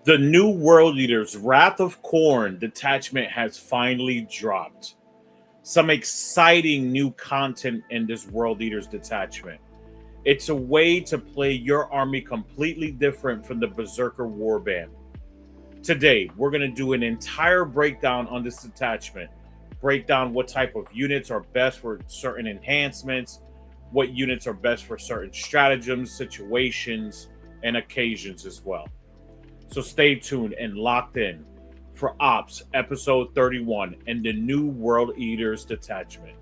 The new World Leaders Wrath of Khorne detachment has finally dropped. Some exciting new content in this World Leaders detachment. It's a way to play your army completely different from the Berserker Warband. Today, we're going to do an entire breakdown on this detachment. Break down what type of units are best for certain enhancements, what units are best for certain stratagems, situations, and occasions as well. So stay tuned and locked in for Ops Episode 31 and the new World Eaters detachment.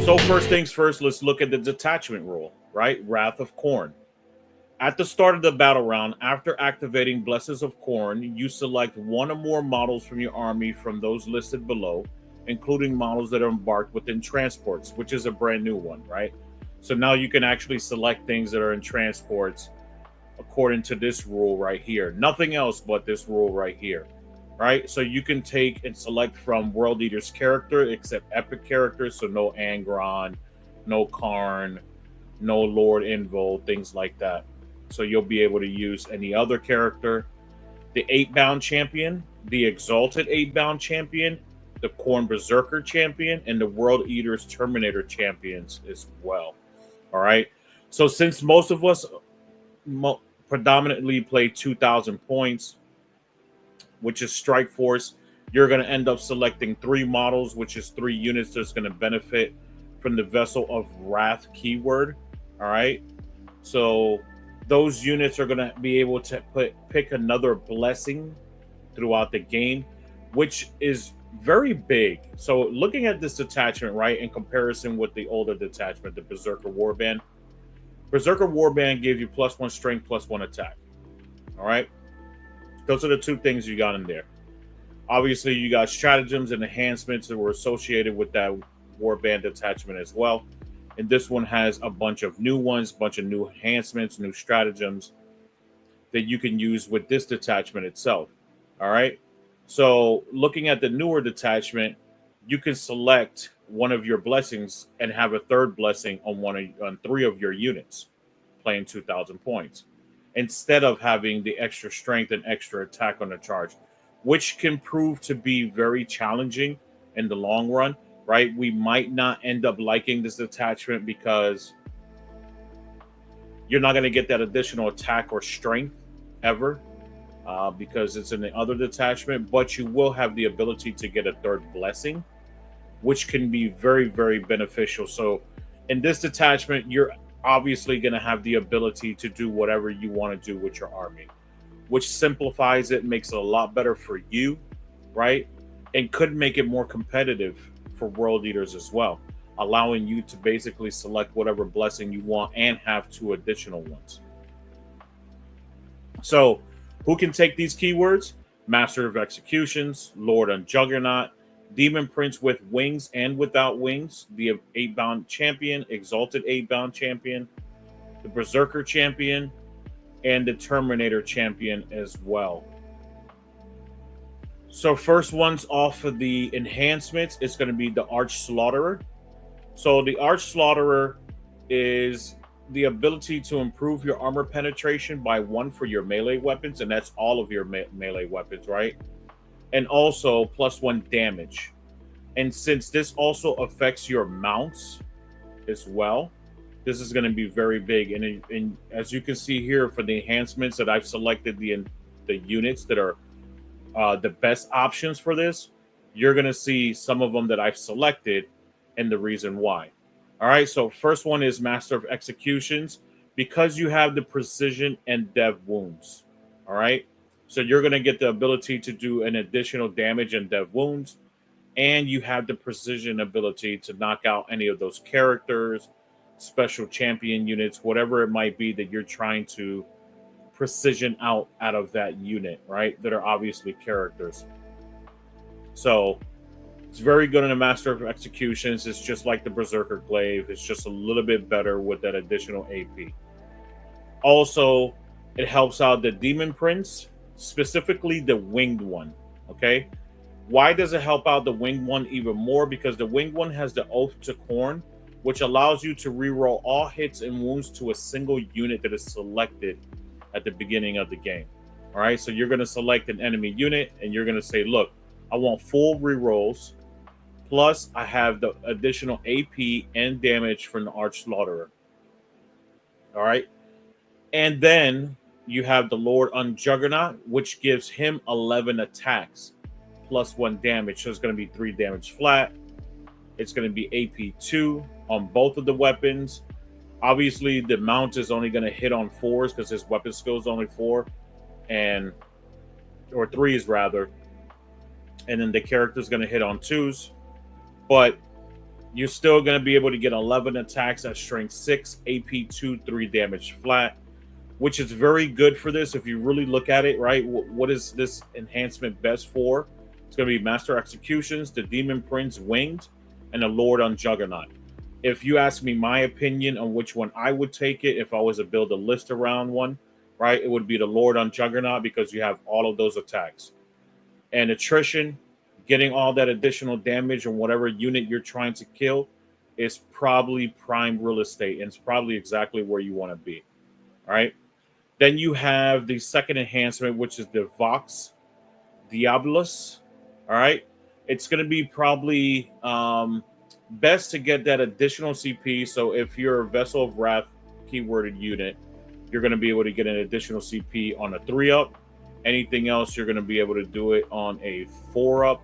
So first things first, let's look at the detachment rule, right? Wrath of Khorne. At the start of the battle round, after activating Blessings of Khorne, you select one or more models from your army from those listed below, including models that are embarked within transports, which is a brand new one, right? So now you can actually select things that are in transports according to this rule right here. Nothing else but this rule right here, right? So you can take and select from World Eater's character, except epic characters, so no Angron, no Khorne, no Lord Invo, things like that. So you'll be able to use any other character. The 8-bound champion, the Exalted 8-bound champion, the Khorne Berserker champion, and the World Eater's Terminator champions as well. All right. So since most of us predominantly play 2,000 points, which is Strike Force, you're going to end up selecting 3 models, which is 3 units that's going to benefit from the Vessel of Wrath keyword. All right. So those units are going to be able to pick another blessing throughout the game, which is very big. So looking at this detachment, right, in comparison with the older detachment, the Berserker Warband, Berserker Warband gave you +1 strength, +1 attack. All right. Those are the 2 things you got in there. Obviously, you got stratagems and enhancements that were associated with that Warband detachment as well. And this one has a bunch of new ones, bunch of new enhancements, new stratagems that you can use with this detachment itself. All right. So looking at the newer detachment, you can select one of your blessings and have a third blessing on 3 of your units, playing 2,000 points, instead of having the extra strength and extra attack on the charge, which can prove to be very challenging in the long run, right? We might not end up liking this detachment because you're not going to get that additional attack or strength ever because it's in the other detachment, but you will have the ability to get a third blessing, which can be very, very beneficial. So in this detachment, you're obviously going to have the ability to do whatever you want to do with your army, which simplifies it, makes it a lot better for you, right? And could make it more competitive for World Eaters as well, allowing you to basically select whatever blessing you want and have 2 additional ones. So who can take these keywords? Master of Executions, Lord on Juggernaut, Demon Prince with wings and without wings, the 8-bound champion, Exalted 8-bound champion, the Berserker champion, and the Terminator champion as well. So first one's off of the enhancements, it's going to be the Arch Slaughterer. So the Arch Slaughterer is the ability to improve your armor penetration by 1 for your melee weapons, and that's all of your melee weapons, right? And also +1 damage. And since this also affects your mounts as well, this is going to be very big. And as you can see here, for the enhancements that I've selected, the units that are the best options for this, you're going to see some of them that I've selected and the reason why. All right, so first one is Master of Executions, because you have the precision and dev wounds. All right, so you're going to get the ability to do an additional damage and dev wounds, and you have the precision ability to knock out any of those characters, special champion units, whatever it might be that you're trying to precision out of that unit, right? That are obviously characters. So it's very good in a Master of Executions. It's just like the Berserker Glaive. It's just a little bit better with that additional AP. Also, it helps out the Demon Prince, specifically the winged one. Okay. Why does it help out the winged one even more? Because the winged one has the Oath to Khorne, which allows you to reroll all hits and wounds to a single unit that is selected at the beginning of the game. All right. So you're going to select an enemy unit and you're going to say, look, I want full rerolls. Plus, I have the additional AP and damage from the Arch Slaughterer. All right. And then you have the Lord on Juggernaut, which gives him 11 attacks plus 1 damage. So it's going to be 3 damage flat. It's going to be AP 2 on both of the weapons. Obviously, the mount is only going to hit on 4s because his weapon skill is only 4, or 3s rather. And then the character is going to hit on 2s. But you're still going to be able to get 11 attacks at strength 6, AP 2, 3 damage flat, which is very good for this. If you really look at it, right, what is this enhancement best for? It's going to be Master Executions, the Demon Prince Winged, and the Lord on Juggernaut. If you ask me my opinion on which one I would take it, if I was to build a list around one, right, it would be the Lord on Juggernaut because you have all of those attacks. And attrition, getting all that additional damage on whatever unit you're trying to kill is probably prime real estate, and it's probably exactly where you want to be. All right. Then you have the second enhancement, which is the Vox Diabolus. All right. It's going to be probably best to get that additional CP. So if you're a Vessel of Wrath keyworded unit, you're going to be able to get an additional CP on a 3-up. Anything else, you're going to be able to do it on a 4-up.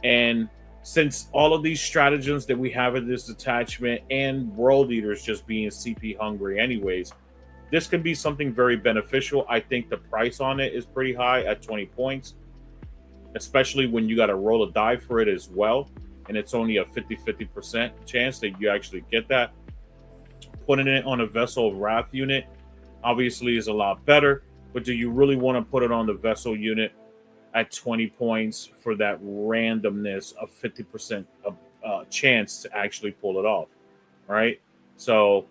And since all of these stratagems that we have in this detachment and World Eaters just being CP hungry anyways, this could be something very beneficial. I think the price on it is pretty high at 20 points, especially when you got to roll a die for it as well. And it's only a 50% chance that you actually get that. Putting it on a Vessel of Wrath unit obviously is a lot better, but do you really want to put it on the Vessel unit at 20 points for that randomness of 50% chance to actually pull it off, right? So,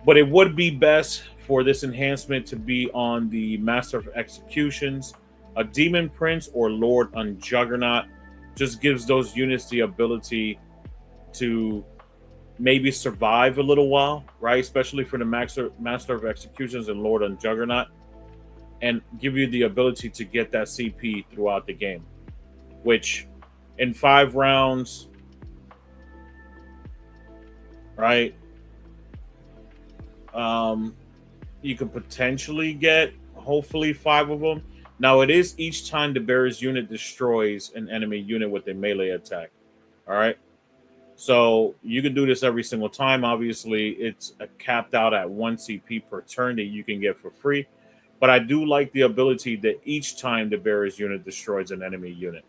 but it would be best for this enhancement to be on the Master of Executions, a Demon Prince, or Lord on Juggernaut. Just gives those units the ability to maybe survive a little while, right? Especially for the Master of Executions and Lord on Juggernaut, and give you the ability to get that CP throughout the game, which in 5 rounds, right, you could potentially get hopefully 5 of them. Now, it is each time the bearer's unit destroys an enemy unit with a melee attack. All right. So you can do this every single time. Obviously, it's capped out at 1 CP per turn that you can get for free. But I do like the ability that each time the bearer's unit destroys an enemy unit.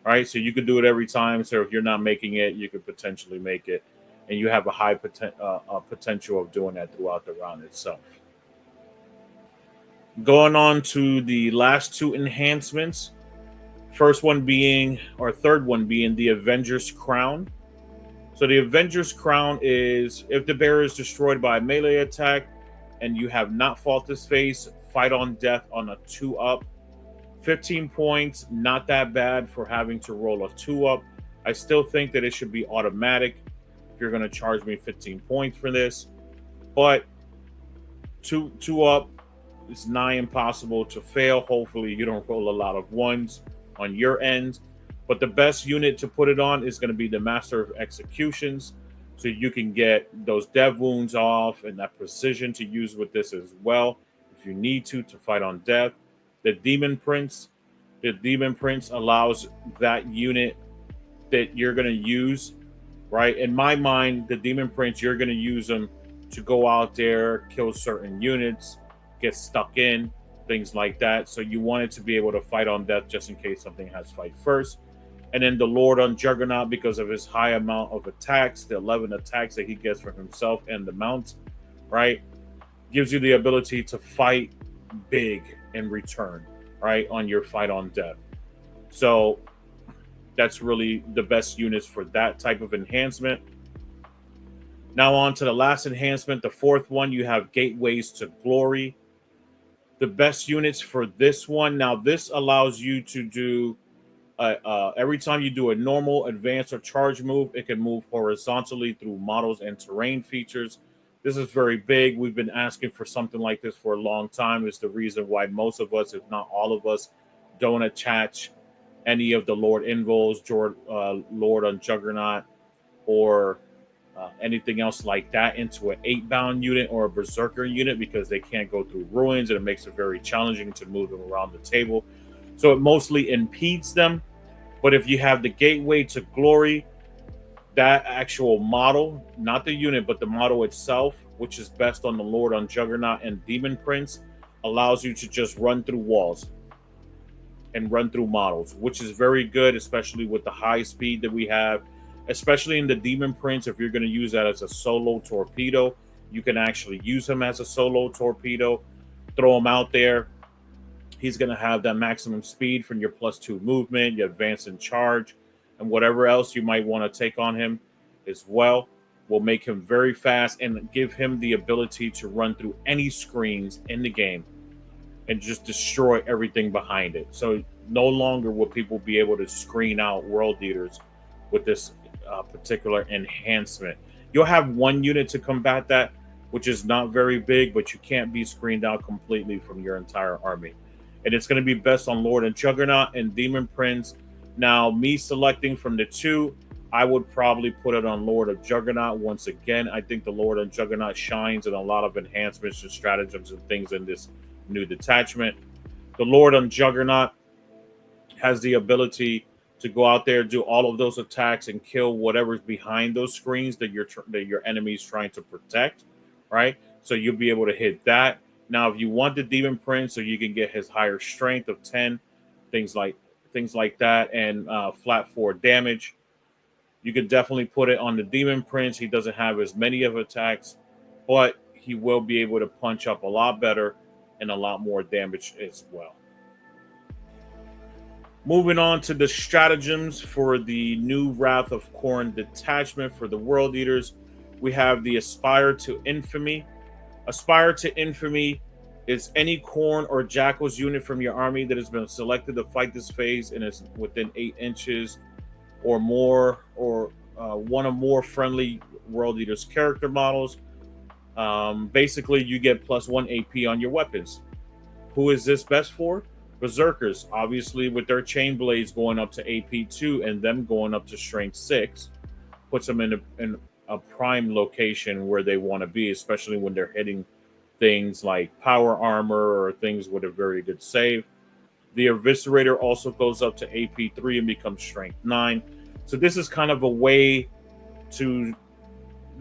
All right. So you could do it every time. So if you're not making it, you could potentially make it. And you have a high potential of doing that throughout the round itself. Going on to the last 2 enhancements. Third one being the Avengers Crown. So the Avengers Crown is if the bearer is destroyed by a melee attack and you have not fought this phase, fight on death on a 2-up. 15 points, not that bad for having to roll a 2-up. I still think that it should be automatic if you're going to charge me 15 points for this. But 2-up is nigh impossible to fail. Hopefully you don't roll a lot of 1s on your end. But the best unit to put it on is going to be the Master of Executions. So you can get those dev wounds off and that precision to use with this as well. If you need to fight on death. The Demon Prince allows that unit that you're going to use, right? In my mind, the Demon Prince, you're going to use them to go out there, kill certain units, get stuck in, things like that. So you want it to be able to fight on death just in case something has fight first. And then the Lord on Juggernaut, because of his high amount of attacks, the 11 attacks that he gets for himself and the mount, right? Gives you the ability to fight big in return, right, on your fight on death. So that's really the best units for that type of enhancement. Now on to the last enhancement, the fourth one, you have Gateways to Glory. The best units for this one, now this allows you to do, every time you do a normal, advanced, or charge move, it can move horizontally through models and terrain features. This is very big. We've been asking for something like this for a long time. It's the reason why most of us, if not all of us, don't attach any of the Lord Invos, Lord on Juggernaut, or anything else like that into an 8-bound unit or a Berserker unit, because they can't go through ruins and it makes it very challenging to move them around the table. So it mostly impedes them. But if you have the Gateway to Glory, that actual model, not the unit, but the model itself, which is best on the Lord on Juggernaut and Demon Prince, allows you to just run through walls and run through models, which is very good, especially with the high speed that we have, especially in the Demon Prince. If you're going to use that as a solo torpedo, you can actually use him as a solo torpedo, throw him out there. He's going to have that maximum speed from your +2 movement, your advance and charge, and whatever else you might want to take on him as well. Will make him very fast and give him the ability to run through any screens in the game and just destroy everything behind it. So no longer will people be able to screen out world eaters with this particular enhancement. You'll have one unit to combat that, which is not very big, but you can't be screened out completely from your entire army. And it's going to be best on Lord and Juggernaut and Demon Prince. Now, me selecting from the two, I would probably put it on Lord of Juggernaut once again. I think the Lord of Juggernaut shines in a lot of enhancements and stratagems and things in this new detachment. The Lord on Juggernaut has the ability to go out there, do all of those attacks, and kill whatever's behind those screens that your enemy's trying to protect, right? So you'll be able to hit that. Now, if you want the Demon Prince, so you can get his higher strength of 10, things like that, and flat 4 damage, you could definitely put it on the Demon Prince. He doesn't have as many of attacks, but he will be able to punch up a lot better and a lot more damage as well. Moving on to the stratagems for the new Wrath of Khorne detachment for the World Eaters, we have the Aspire to Infamy. Aspire to Infamy is any Khorne or Jackals unit from your army that has been selected to fight this phase and is within 8 inches or more, or one or more friendly World Eaters character models. Basically, you get +1 AP on your weapons. Who is this best for? Berserkers, obviously, with their chain blades going up to AP 2 and them going up to strength 6, puts them in a prime location where they want to be, especially when they're hitting things like power armor or things with a very good save. The Eviscerator also goes up to AP 3 and becomes strength 9. So this is kind of a way to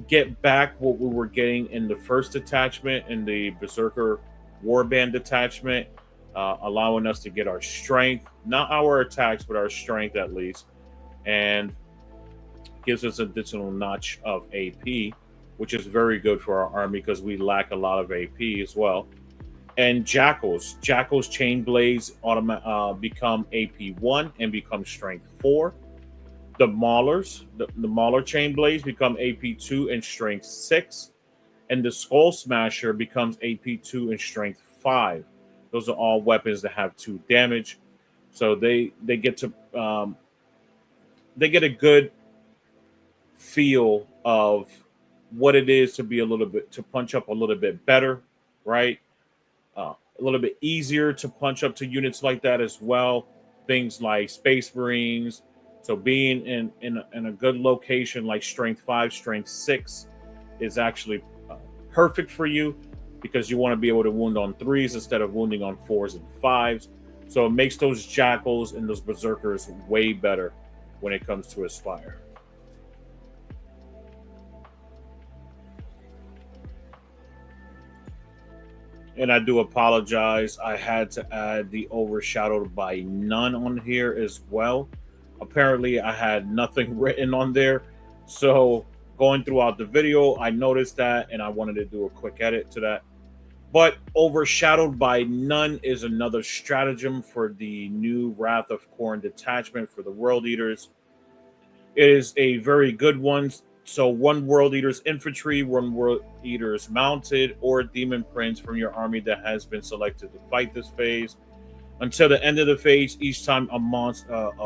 get back what we were getting in the first detachment, in the Berserker Warband detachment, allowing us to get our strength, not our attacks, but our strength at least, and gives us an additional notch of AP, which is very good for our army because we lack a lot of AP as well. And Jackals chain blades become AP 1 and become strength 4. The Maulers, the Mauler chain blades become AP 2 and strength 6. And the Skull Smasher becomes AP 2 and strength 5. Those are all weapons that have 2 damage. So they get to they get a good feel of what it is to be to punch up a little bit better, right? A little bit easier to punch up to units like that as well. Things like Space Marines. So being in a good location like strength 5, strength 6 is actually perfect for you, because you want to be able to wound on 3s instead of wounding on 4s and 5s. So it makes those Jackals and those Berserkers way better when it comes to Aspire. And I do apologize. I had to add the Overshadowed by None on here as well. Apparently, I had nothing written on there. So going throughout the video, I noticed that, and I wanted to do a quick edit to that. But overshadowed by none is another stratagem for the new Wrath of Khorne detachment for the World Eaters. It is a very good one. So one World Eater's infantry, one World Eater's mounted, or demon prince from your army that has been selected to fight this phase. Until the end of the phase, each time a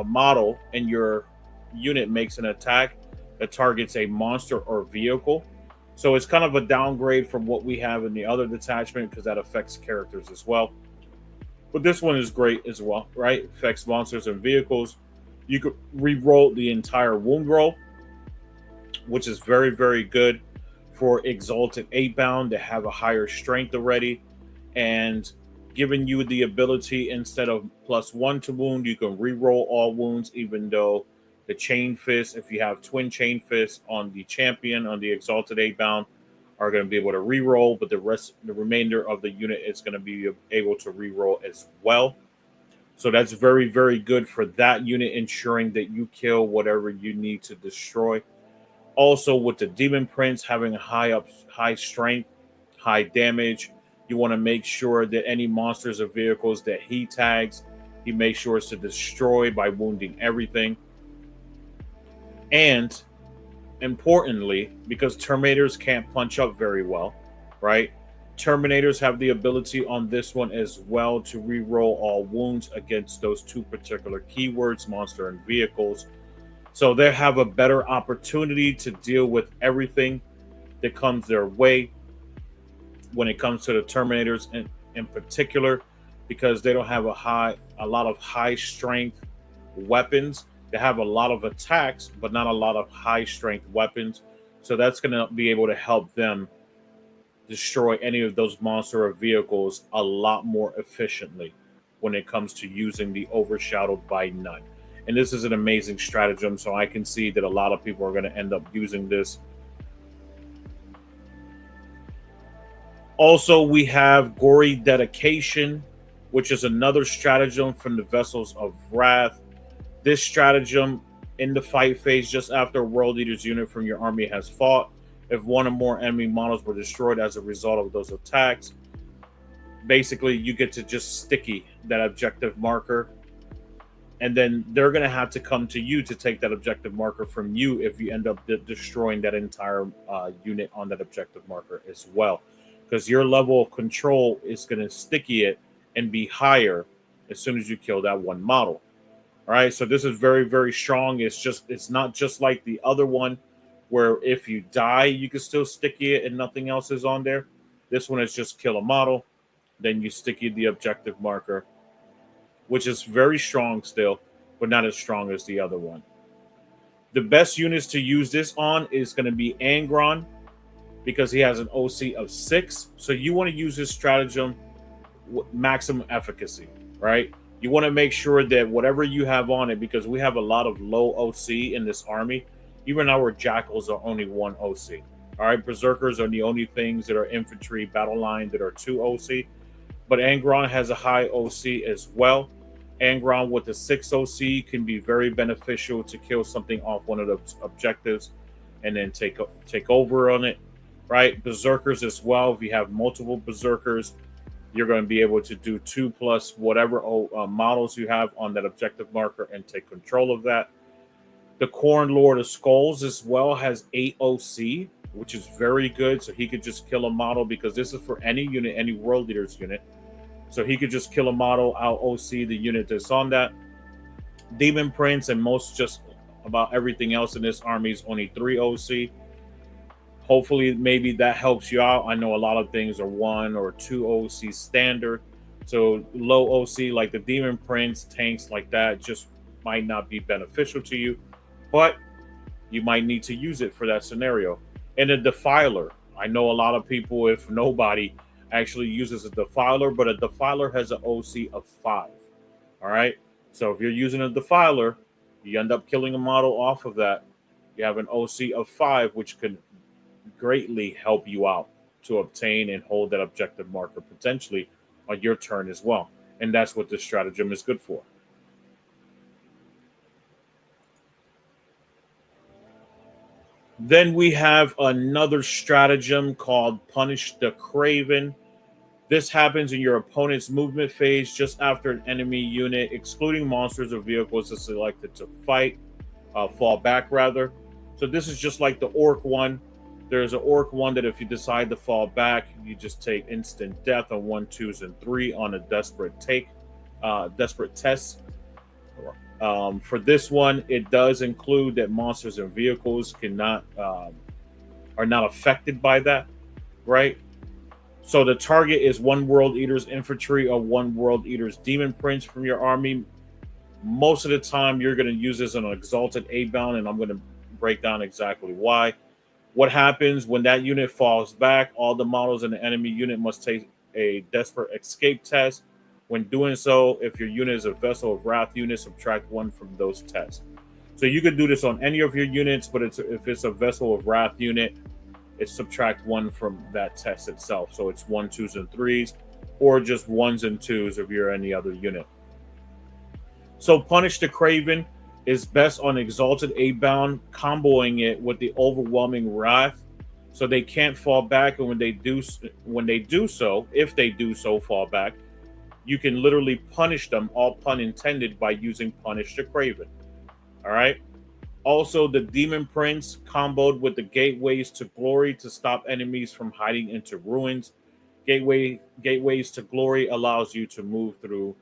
model in your unit makes an attack that targets a monster or vehicle. So it's kind of a downgrade from what we have in the other detachment because that affects characters as well. But this one is great as well, right? Affects monsters and vehicles. You could re-roll the entire wound roll, which is very, very good for Exalted 8 bound that have a higher strength already. And giving you the ability instead of +1 to wound, you can re-roll all wounds, even though the chain fist, if you have twin chain fists on the champion on the Exalted 8 bound, are going to be able to re-roll, but the remainder of the unit is going to be able to re-roll as well. So that's very, very good for that unit, ensuring that you kill whatever you need to destroy. Also, with the Demon Prince having high strength, high damage, you want to make sure that any monsters or vehicles that he tags, he makes sure to destroy by wounding everything. And importantly, because Terminators can't punch up very well, right? Terminators have the ability on this one as well to re-roll all wounds against those two particular keywords, monster and vehicles. So they have a better opportunity to deal with everything that comes their way when it comes to the Terminators in particular, because they don't have a lot of high strength weapons. They have a lot of attacks, but not a lot of high strength weapons. So that's going to be able to help them destroy any of those monster or vehicles a lot more efficiently when it comes to using the overshadowed by none. And this is an amazing stratagem, so I can see that a lot of people are going to end up using this. Also, we have Gorry Devotion, which is another stratagem from the Vessels of Wrath. This stratagem in the fight phase, just after a World Eater's unit from your army has fought, if one or more enemy models were destroyed as a result of those attacks, basically you get to just sticky that objective marker, and then they're going to have to come to you to take that objective marker from you if you end up destroying that entire unit on that objective marker as well, because your level of control is going to sticky it and be higher as soon as you kill that one model. All right, so this is very, very strong. It's not just like the other one where if you die, you can still sticky it and nothing else is on there. This one is just kill a model, then you sticky the objective marker, which is very strong still, but not as strong as the other one. The best units to use this on is going to be Angron, because he has an OC of 6. So you want to use this stratagem with maximum efficacy, right? You want to make sure that whatever you have on it, because we have a lot of low OC in this army, even our Jackals are only 1 OC. All right, Berserkers are the only things that are infantry battle line that are 2 OC. But Angron has a high OC as well. Angron with the 6 OC can be very beneficial to kill something off one of the objectives and then take over on it, right? Berserkers as well. If you have multiple Berserkers, you're going to be able to do 2 plus whatever models you have on that objective marker and take control of that. The Khorne Lord of Skulls as well has 8 OC, which is very good. So he could just kill a model, because this is for any unit, any World Leaders unit. So he could just kill a model, out OC the unit that's on that. Demon Prince and most just about everything else in this army is only 3 OC. Hopefully, maybe that helps you out. I know a lot of things are 1 or 2 OC standard. So low OC like the Demon Prince, tanks like that just might not be beneficial to you, but you might need to use it for that scenario. And a Defiler. I know a lot of people, if nobody, actually uses a Defiler, but a Defiler has an OC of 5. All right. So if you're using a Defiler, you end up killing a model off of that. You have an OC of 5, which could greatly help you out to obtain and hold that objective marker potentially on your turn as well. And that's what this stratagem is good for. Then we have another stratagem called Punish the Craven. This happens in your opponent's movement phase just after an enemy unit, excluding monsters or vehicles, is selected to fight, fall back rather. So this is just like the orc one. There's an orc one that if you decide to fall back, you just take instant death on 1, 2s, and 3 on a desperate test. For this one, it does include that monsters and vehicles are not affected by that, right? So the target is 1 World Eater's infantry or 1 World Eater's demon prince from your army. Most of the time, you're going to use this on an exalted A-bound, and I'm going to break down exactly why. What happens when that unit falls back? All the models in the enemy unit must take a desperate escape test. When doing so, if your unit is a Vessel of Wrath unit, subtract 1 from those tests. So you could do this on any of your units, but if it's a Vessel of Wrath unit, it's subtract 1 from that test itself. So it's 1, 2s, and 3s, or just 1s and 2s if you're any other unit. So Punish the Craven is best on Exalted A-bound, comboing it with the Overwhelming Wrath, so they can't fall back. And when they do so, if they do so fall back, you can literally punish them, all pun intended, by using Punish the Craven. All right. Also, the Demon Prince comboed with the Gateways to Glory to stop enemies from hiding into ruins. Gateways to Glory allows you to move through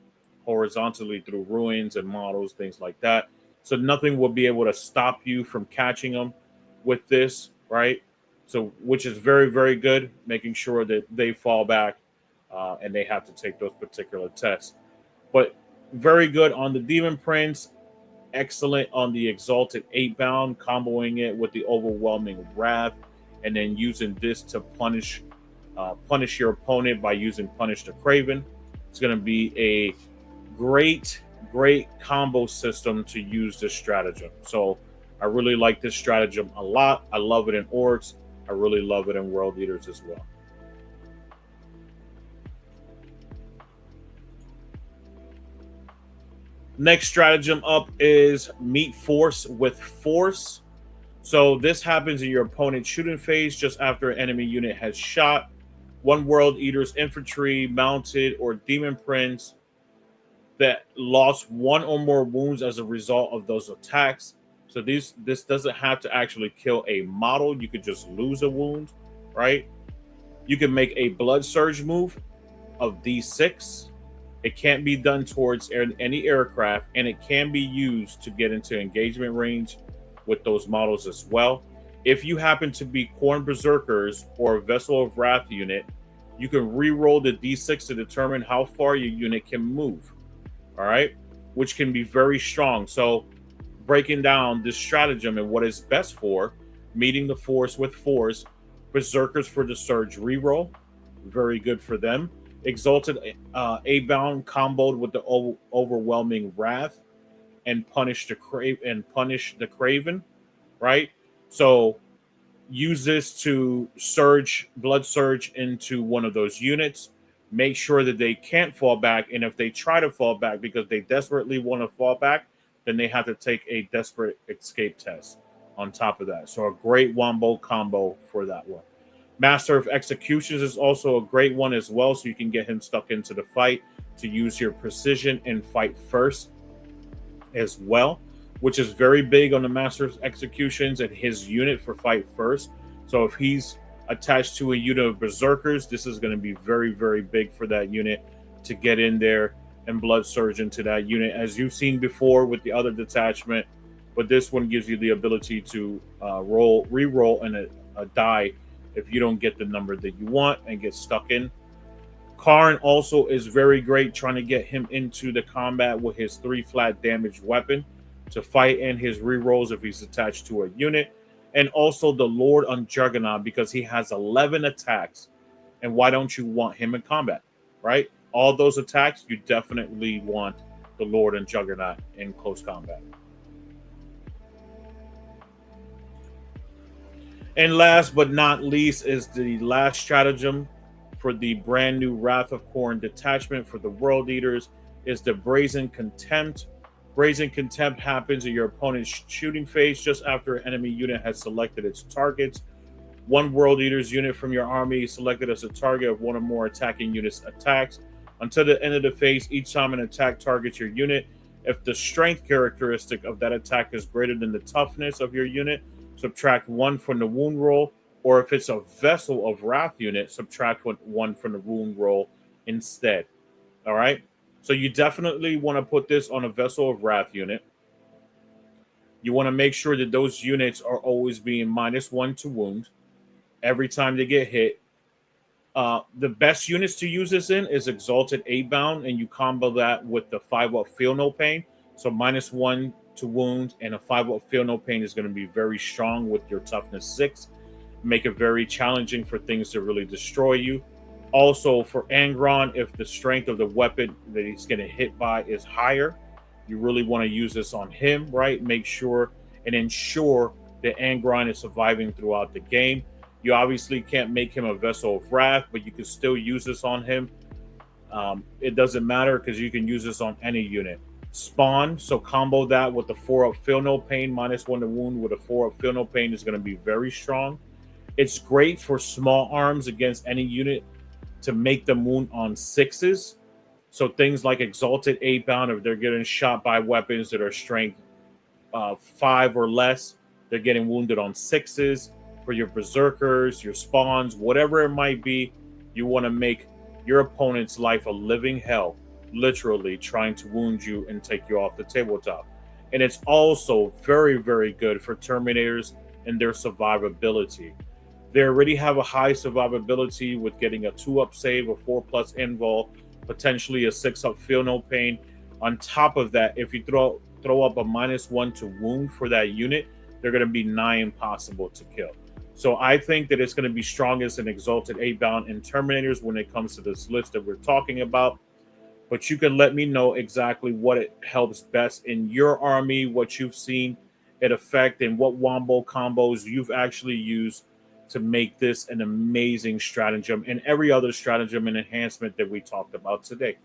horizontally through ruins and models, things like that. So nothing will be able to stop you from catching them with this, right? So, which is very, very good, making sure that they fall back and they have to take those particular tests. But very good on the Demon Prince. Excellent on the Exalted 8-bound, comboing it with the Overwhelming Wrath, and then using this to punish your opponent by using Punish the Craven. It's going to be a great combo system to use this stratagem. So I really like this stratagem a lot. I love it in orcs. I really love it in world eaters as well. Next stratagem up is Meet Force with Force. So this happens in your opponent's shooting phase just after an enemy unit has shot. 1 World Eater's infantry, mounted, or demon prince that lost 1 or more wounds as a result of those attacks. So this doesn't have to actually kill a model. You could just lose a wound, right? You can make a Blood Surge move of D6. It can't be done towards any aircraft, and it can be used to get into engagement range with those models as well. If you happen to be Khorne Berserkers or a Vessel of Wrath unit, you can re-roll the D6 to determine how far your unit can move. All right, which can be very strong. So breaking down this stratagem and what it's best for, meeting the force with force, Berserkers for the Surge reroll, very good for them. Exalted A-bound comboed with the Overwhelming Wrath and punish the Craven, right? So use this to blood surge into one of those units. Make sure that they can't fall back, and if they try to fall back because they desperately want to fall back, then they have to take a desperate escape test on top of that. So a great wombo combo for that one. Master of Executions is also a great one as well, so you can get him stuck into the fight to use your precision and fight first as well, which is very big on the Master of Executions and his unit for fight first. So if he's attached to a unit of Berserkers, this is going to be very, very big for that unit to get in there and blood surge into that unit, as you've seen before with the other detachment. But this one gives you the ability to re-roll and a die if you don't get the number that you want and get stuck in. Khorne also is very great, trying to get him into the combat with his 3 flat damage weapon to fight and his re-rolls if he's attached to a unit. And also the Lord on Juggernaut, because he has 11 attacks. And why don't you want him in combat, right? All those attacks, you definitely want the Lord and Juggernaut in close combat. And last but not least is the last stratagem for the brand new Wrath of Khorne detachment for the World Eaters is the Brazen Contempt. Brazen Contempt happens in your opponent's shooting phase just after an enemy unit has selected its targets. One World Eaters unit from your army is selected as a target of one or more attacking units' attacks. Until the end of the phase, each time an attack targets your unit, if the strength characteristic of that attack is greater than the toughness of your unit, subtract 1 from the wound roll, or if it's a Vessel of Wrath unit, subtract 1 from the wound roll instead. All right? So you definitely want to put this on a Vessel of Wrath unit. You want to make sure that those units are always being -1 to wound every time they get hit. The best units to use this in is Exalted 8-bound, and you combo that with the 5-up Feel No Pain. So -1 to wound and a 5-up Feel No Pain is going to be very strong with your toughness 6. Make it very challenging for things to really destroy you. Also, for Angron, if the strength of the weapon that he's getting hit by is higher, you really want to use this on him, right? Make sure and ensure that Angron is surviving throughout the game. You obviously can't make him a Vessel of Wrath, but you can still use this on him. It doesn't matter because you can use this on any unit. Spawn, so combo that with the 4-up Feel No Pain, -1 to wound with a 4-up Feel No Pain is going to be very strong. It's great for small arms against any unit to make them wound on 6s. So things like Exalted 8-bound, if they're getting shot by weapons that are strength 5 or less, they're getting wounded on 6s. For your Berserkers, your Spawns, whatever it might be, you want to make your opponent's life a living hell, literally trying to wound you and take you off the tabletop. And it's also very, very good for Terminators and their survivability. They already have a high survivability with getting a 2-up save, a 4+ invul, potentially a 6-up Feel No Pain. On top of that, if you throw up a -1 to wound for that unit, they're going to be nigh impossible to kill. So I think that it's going to be strongest in Exalted 8-bound and Terminators when it comes to this list that we're talking about. But you can let me know exactly what it helps best in your army, what you've seen it affect, and what wombo combos you've actually used to make this an amazing stratagem and every other stratagem and enhancement that we talked about today.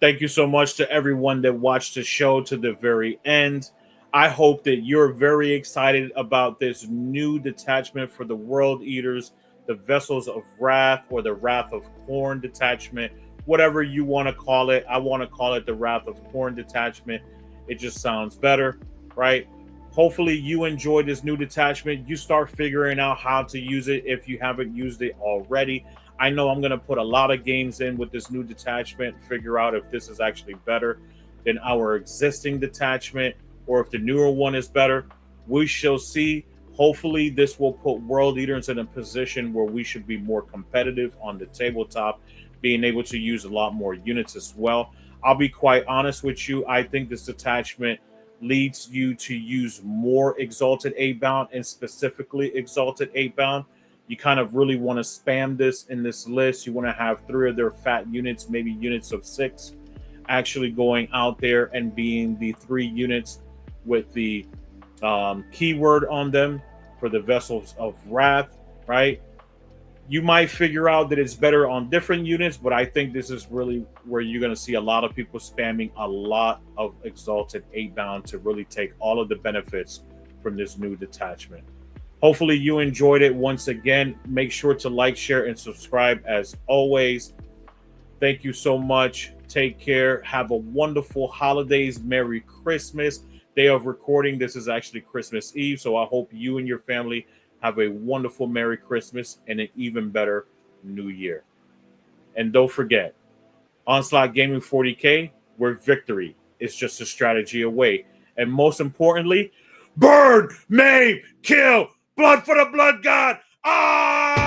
Thank you so much to everyone that watched the show to the very end. I hope that you're very excited about this new detachment for the World Eaters, the Vessels of Wrath, or the Wrath of Khorne detachment, whatever you want to call it. I want to call it the Wrath of Khorne detachment. It just sounds better, right? Hopefully you enjoy this new detachment. You start figuring out how to use it if you haven't used it already. I know I'm going to put a lot of games in with this new detachment, figure out if this is actually better than our existing detachment or if the newer one is better. We shall see. Hopefully this will put World Eaters in a position where we should be more competitive on the tabletop, being able to use a lot more units as well. I'll be quite honest with you. I think this detachment leads you to use more Exalted 8-bound and specifically Exalted 8-bound. You kind of really want to spam this in this list. You want to have 3 of their fat units, maybe units of 6, actually going out there and being the 3 units with the keyword on them for the Vessels of Wrath, right? You might figure out that it's better on different units, but I think this is really where you're going to see a lot of people spamming a lot of Exalted 8-bound to really take all of the benefits from this new detachment. Hopefully you enjoyed it. Once again, make sure to like, share, and subscribe as always. Thank you so much. Take care. Have a wonderful holidays. Merry Christmas. Day of recording, this is actually Christmas Eve, so I hope you and your family have a wonderful Merry Christmas and an even better New Year. And don't forget, Onslaught Gaming 40K, where victory is just a strategy away. And most importantly, burn, maim, kill, blood for the blood god. Ah!